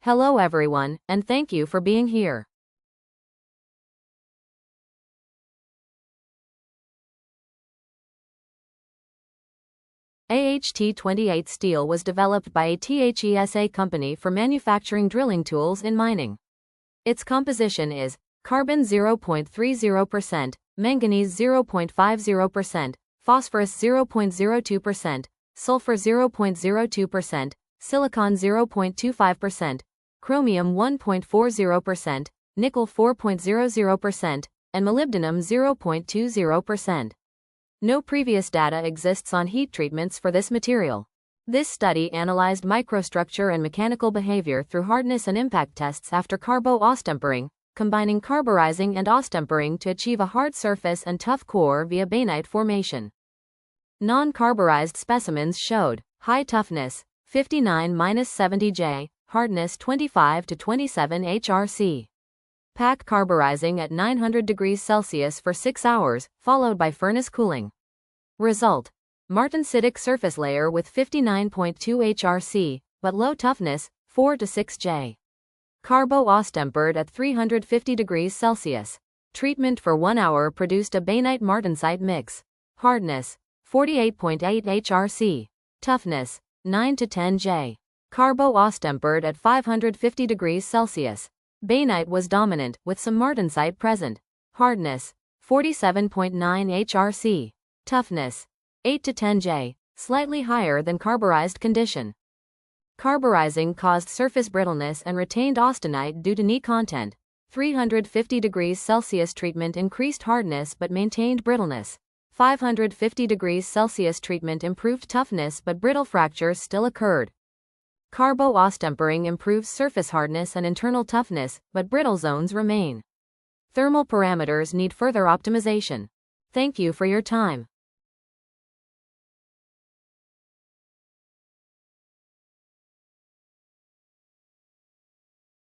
Hello everyone, and thank you for being here. AHT28 Steel was developed by ATHESA company for manufacturing drilling tools in mining. Its composition is carbon 0.30%, manganese 0.50%, phosphorus 0.02%, sulfur 0.02%, silicon 0.25%, chromium 1.40%, nickel 4.00%, and molybdenum 0.20%. No previous data exists on heat treatments for this material. This study analyzed microstructure and mechanical behavior through hardness and impact tests after carbo-Austempering, combining carburizing and austempering to achieve a hard surface and tough core via bainite formation. Non-carburized specimens showed high toughness, 59-70 J, hardness 25 to 27 HRC. Pack carburizing at 900 degrees Celsius for 6 hours, followed by furnace cooling. Result: martensitic surface layer with 59.2 HRC, but low toughness, 4 to 6 J. Carbo-Austempered at 350 degrees Celsius. Treatment for 1 hour produced a bainite martensite mix. Hardness: 48.8 HRC. Toughness: 9 to 10 J. Carbo-Austempered at 550 degrees Celsius. Bainite was dominant, with some martensite present. Hardness: 47.9 HRC. Toughness: 8 to 10 J, slightly higher than carburized condition. Carburizing caused surface brittleness and retained austenite due to Ni content. 350 degrees Celsius treatment increased hardness but maintained brittleness. 550 degrees Celsius treatment improved toughness but brittle fractures still occurred. Carbo-Austempering improves surface hardness and internal toughness, but brittle zones remain. Thermal parameters need further optimization. Thank you for your time.